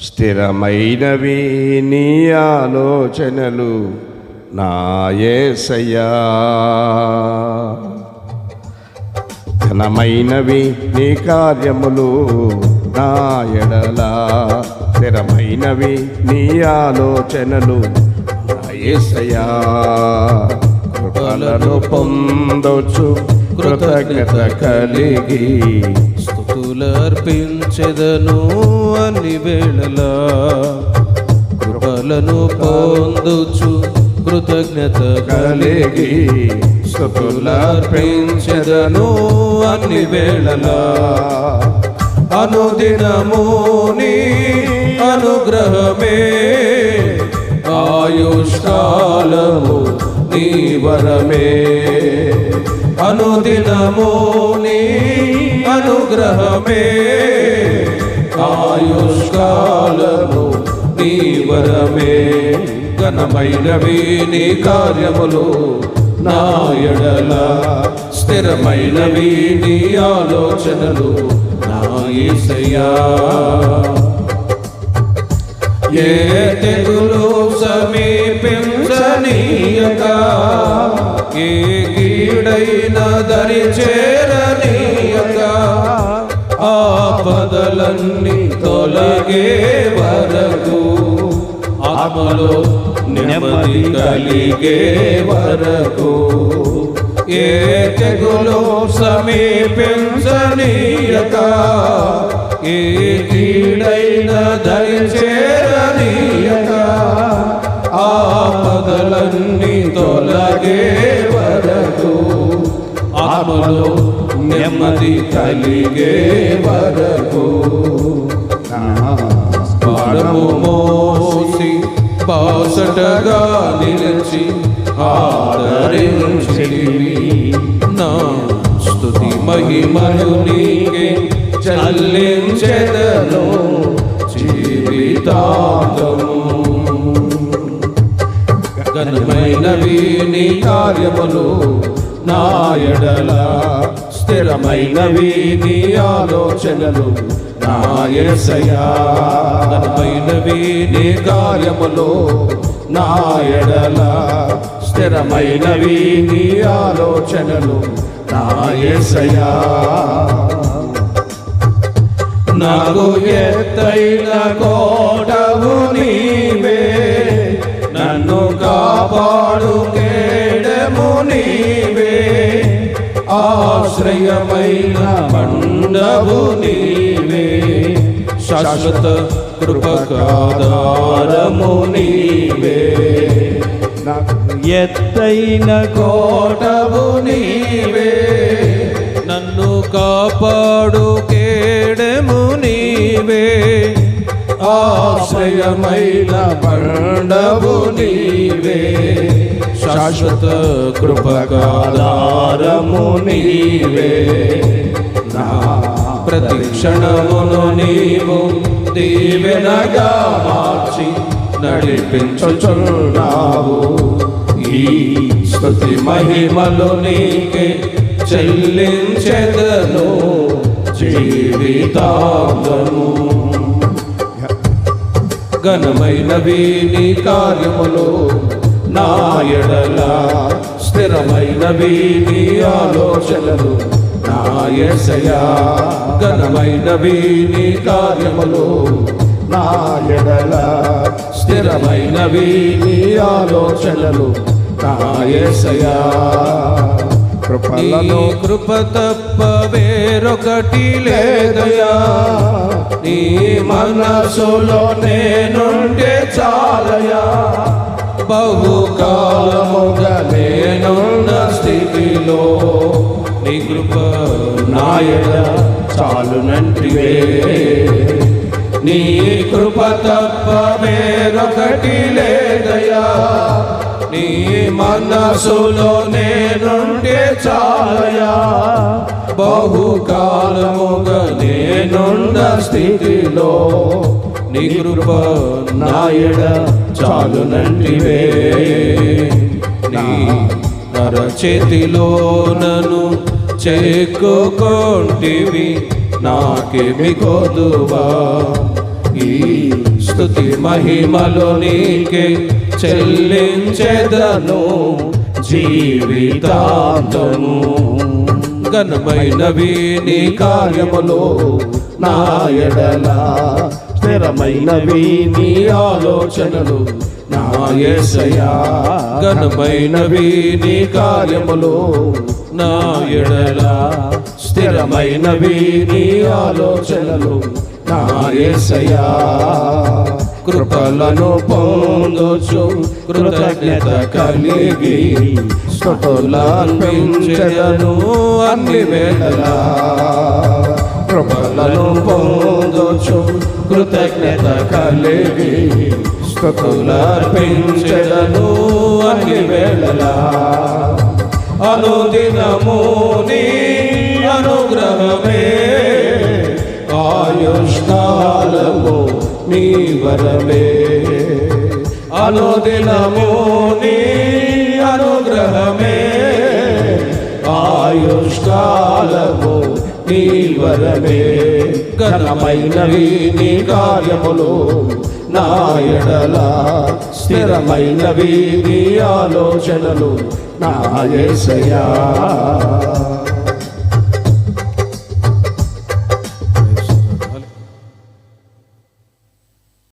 స్థిరమైనవి నీ ఆలోచనలు నా యేసయ్యా, ఘనమైనవి నీ కార్యములు నా ఎడల, స్థిరమైనవి నీ ఆలోచనలు నా యేసయ్యా. కృపలను పొందొచ్చు కృతజ్ఞత కలిగి స్తుతులర్పించెదను అన్ని వేళలా, కృపలను పొందుచు కృతజ్ఞత కలిగి స్తుతులర్పించెదను అన్ని వేళలా. అనుదినము నీ అనుగ్రహమే ఆయుష్కాలము నీ వరమే, అనుదినము నీ అనుగ్రహమే ఆయుష్కాలము నీ వరమే. ఘనమైనవి నీ కార్యములు నా ఎడల, స్థిరమైనవి నీ ఆలోచనలు నా యేసయ్యా. ఏ తెగులు సమీపించనీయక, ఏ కీడైన దరి చేరనీయక, ఆపదలన్నీ తొలగే వరకు, ఆత్మలో నెమ్మది కలిగే వరకు, ఏ తెగులు సమీపించనీయక, ఏ కీడైన దరి చేరనీయక, ఆపదలన్నీ తొలగే వరకు, ఆత్మలో నెమ్మది కలిగే వరకు. భారము మోసి బాసటగా నిలిచి ఆదరించివి, నా స్తుతి మహిమలు నీకే చెల్లించెదను జీవితాంతము. ఘనమైనవి నీ కార్యములు నా ఎడల, స్థిరమైనవి నీ ఆలోచనలు నా యేసయ్యా. ఘనమైనవి నీ కార్యములు నా ఎడల, స్థిరమైనవి నీ ఆలోచనలు నా యేసయ్యా. నాకు ఎత్తైన కోటవు నీవే, నన్ను కాపాడు కేడము నీవే, ఆశ్రయమైన బండవు నీవే, శాశ్వత కృపకాధారము నీవే. ఎత్తైన కోటవు నీవే, నన్ను కాపాడు కేడము నీవే, ఆశ్రయమైన బండవు నీవే, శాశ్వత కృపకాధారము నీవే. నా ప్రతి క్షణమును నీవు దీవెనగా మార్చి నడిపించుచున్నావు, ఈ స్తుతి మహిమలు నీకే చెల్లించెదను జీవితాంతము. ఘనమైనవి నీ కార్యములు నా ఎడల, స్థిరమైనవి నీ ఆలోచనలు నా యేసయ్యా. ఘనమైనవి నీ కార్యములు నా ఎడల, స్థిరమైనవి నీ ఆలోచనలు నా యేసయ్యా. కృపలను కృప తప్ప వేరొకటి లేదయా, నీ మనసులో నేనుంటే చాలయా, బహుకాలముగా నేనున్న స్థితిలో నీ కృప నా ఎడల చాలునంటివే. నీ కృప తప్ప వేరొకటి లేదయా, నీ మనసులో నేనుంటే చాలయా, బహుకాలముగా నేనున్న స్థితిలో నీ కృప నా ఎడల చాలునంటివే. నీ అరచేతిలో నన్ను చేక్కుకొంటివి, నాకేమి కొదువా. ఈ స్తుతి మహిమలు నీకే చెల్లించెదను జీవితాంతము. ఘనమైనవి నీ కార్యములు నా ఎడల స్థిరమైనవి నీ ఆలోచనలు నా యేసయ్యా. ఘనమైనవి నీ కార్యములు నా ఎడల స్థిరమైనవి నీ ఆలోచనలు నా యేసయ్యా. కృపలను పొందుచు కృతజ్ఞత కలిగి స్తుతులర్పించెదను అన్ని వేళలా. కృపలను పొందుచు కృతజ్ఞత కలిగి స్తుతులర్పించెదను అన్ని వేళలా. అనుదినము నీ అనుగ్రహమే ఆయుష్కాలము నీ వరమే. అనుదినము నీ అనుగ్రహమే ఆయుష్కాలము నీ వరమే. ఘనమైనవి నీ కార్యములు నా ఎడల స్థిరమైనవి నీ ఆలోచనలు నా యేసయ్యా.